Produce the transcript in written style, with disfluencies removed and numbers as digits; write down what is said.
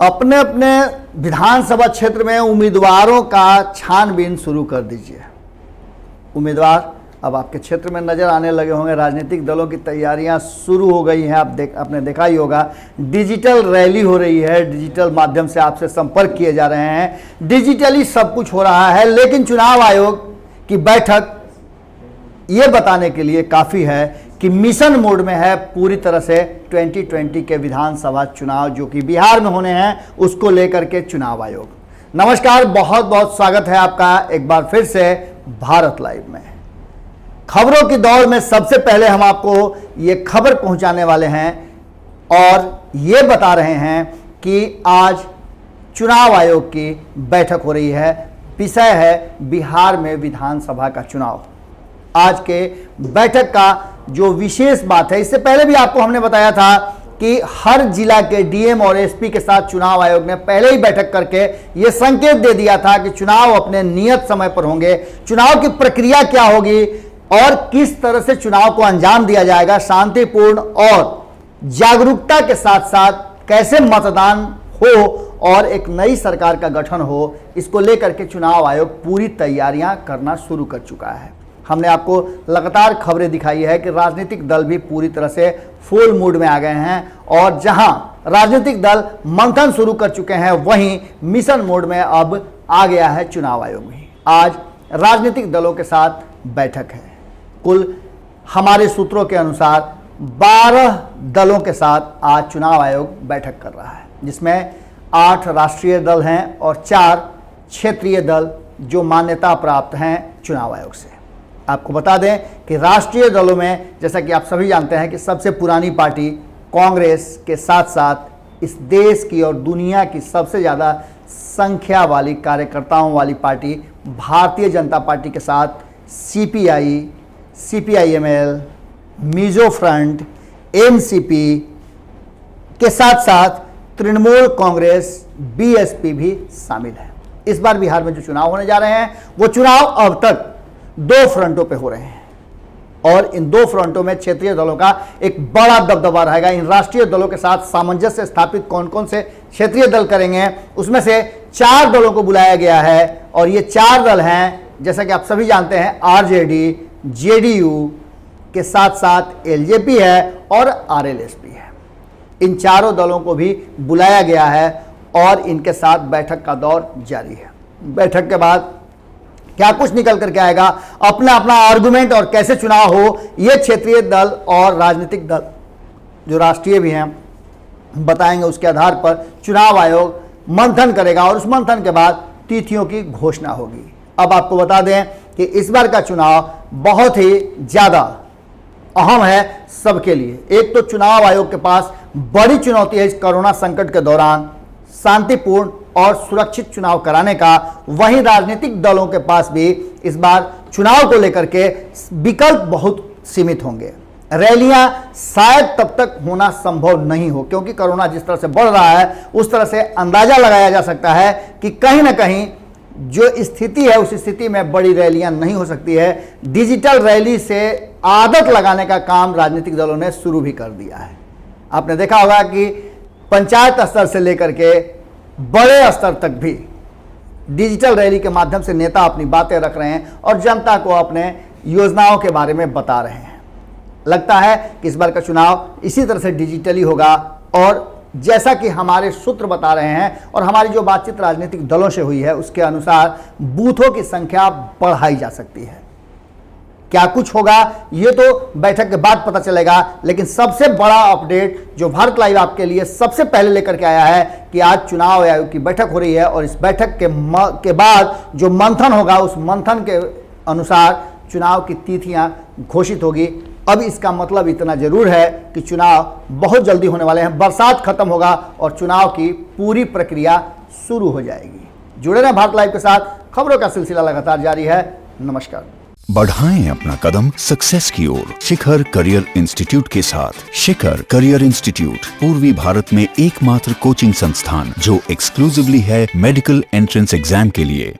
अपने अपने विधानसभा क्षेत्र में उम्मीदवारों का छानबीन शुरू कर दीजिए। उम्मीदवार अब आपके क्षेत्र में नजर आने लगे होंगे। राजनीतिक दलों की तैयारियां शुरू हो गई हैं। आपने देखा ही होगा, डिजिटल रैली हो रही है, डिजिटल माध्यम से आपसे संपर्क किए जा रहे हैं, डिजिटली सब कुछ हो रहा है। लेकिन चुनाव आयोग की बैठक ये बताने के लिए काफ़ी है कि मिशन मोड में है पूरी तरह से 2020 के विधानसभा चुनाव जो कि बिहार में होने हैं, उसको लेकर के चुनाव आयोग। नमस्कार, बहुत बहुत स्वागत है आपका एक बार फिर से भारत लाइव में। खबरों की दौड़ में सबसे पहले हम आपको ये खबर पहुंचाने वाले हैं और ये बता रहे हैं कि आज चुनाव आयोग की बैठक हो रही है। विषय है बिहार में विधानसभा का चुनाव। आज के बैठक का जो विशेष बात है, इससे पहले भी आपको हमने बताया था कि हर जिला के डीएम और एसपी के साथ चुनाव आयोग ने पहले ही बैठक करके ये संकेत दे दिया था कि चुनाव अपने नियत समय पर होंगे, चुनाव की प्रक्रिया क्या होगी और किस तरह से चुनाव को अंजाम दिया जाएगा, शांतिपूर्ण और जागरूकता के साथ साथ कैसे मतदान हो और एक नई सरकार का गठन हो, इसको लेकर के चुनाव आयोग पूरी तैयारियां करना शुरू कर चुका है। हमने आपको लगातार खबरें दिखाई है कि राजनीतिक दल भी पूरी तरह से फुल मूड में आ गए हैं और जहां राजनीतिक दल मंथन शुरू कर चुके हैं, वहीं मिशन मोड में अब आ गया है चुनाव आयोग भी। आज राजनीतिक दलों के साथ बैठक है। कुल हमारे सूत्रों के अनुसार 12 दलों के साथ आज चुनाव आयोग बैठक कर रहा है, जिसमें 8 राष्ट्रीय दल हैं और 4 क्षेत्रीय दल जो मान्यता प्राप्त हैं चुनाव आयोग से। आपको बता दें कि राष्ट्रीय दलों में, जैसा कि आप सभी जानते हैं कि सबसे पुरानी पार्टी कांग्रेस के साथ साथ इस देश की और दुनिया की सबसे ज़्यादा संख्या वाली कार्यकर्ताओं वाली पार्टी भारतीय जनता पार्टी के साथ CPI, CPIML, Mizo front, NCP के साथ साथ तृणमूल कांग्रेस, बीएसपी भी शामिल है। इस बार बिहार में जो चुनाव होने जा रहे हैं, वो चुनाव अब तक 2 फ्रंटों पे हो रहे हैं और इन 2 फ्रंटों में क्षेत्रीय दलों का एक बड़ा दबदबा रहेगा। इन राष्ट्रीय दलों के साथ सामंजस्य स्थापित कौन कौन से क्षेत्रीय दल करेंगे, उसमें से 4 दलों को बुलाया गया है और ये 4 दल हैं, जैसा कि आप सभी जानते हैं, आरजेडी, जेडीयू के साथ साथ एलजेपी है और आरएलएसपी है। इन चारों दलों को भी बुलाया गया है और इनके साथ बैठक का दौर जारी है। बैठक के बाद क्या कुछ निकल करके आएगा, अपना अपना आर्गुमेंट और कैसे चुनाव हो, ये क्षेत्रीय दल और राजनीतिक दल जो राष्ट्रीय भी हैं बताएंगे। उसके आधार पर चुनाव आयोग मंथन करेगा और उस मंथन के बाद तिथियों की घोषणा होगी। अब आपको बता दें कि इस बार का चुनाव बहुत ही ज़्यादा अहम है सबके लिए। एक तो चुनाव आयोग के पास बड़ी चुनौती है इस कोरोना संकट के दौरान शांतिपूर्ण और सुरक्षित चुनाव कराने का, वहीं राजनीतिक दलों के पास भी इस बार चुनाव को लेकर के विकल्प बहुत सीमित होंगे। रैलियां शायद तब तक होना संभव नहीं हो, क्योंकि कोरोना जिस तरह से बढ़ रहा है उस तरह से अंदाजा लगाया जा सकता है कि कहीं ना कहीं जो स्थिति है उस स्थिति में बड़ी रैलियां नहीं हो सकती है। डिजिटल रैली से आदत लगाने का काम राजनीतिक दलों ने शुरू भी कर दिया है। आपने देखा होगा कि पंचायत स्तर से लेकर के बड़े स्तर तक भी डिजिटल रैली के माध्यम से नेता अपनी बातें रख रहे हैं और जनता को अपने योजनाओं के बारे में बता रहे हैं। लगता है कि इस बार का चुनाव इसी तरह से डिजिटली होगा और जैसा कि हमारे सूत्र बता रहे हैं और हमारी जो बातचीत राजनीतिक दलों से हुई है उसके अनुसार बूथों की संख्या बढ़ाई जा सकती है। क्या कुछ होगा ये तो बैठक के बाद पता चलेगा, लेकिन सबसे बड़ा अपडेट जो भारत लाइव आपके लिए सबसे पहले लेकर के आया है कि आज चुनाव आयोग की बैठक हो रही है और इस बैठक के बाद जो मंथन होगा उस मंथन के अनुसार चुनाव की तिथियां घोषित होगी। अब इसका मतलब इतना जरूर है कि चुनाव बहुत जल्दी होने वाले हैं, बरसात खत्म होगा और चुनाव की पूरी प्रक्रिया शुरू हो जाएगी। जुड़े रहें भारत लाइव के साथ, खबरों का सिलसिला लगातार जारी है। नमस्कार। बढ़ाएं अपना कदम सक्सेस की ओर शिखर करियर इंस्टीट्यूट के साथ। शिखर करियर इंस्टीट्यूट पूर्वी भारत में एकमात्र कोचिंग संस्थान जो एक्सक्लूसिवली है मेडिकल एंट्रेंस एग्जाम के लिए।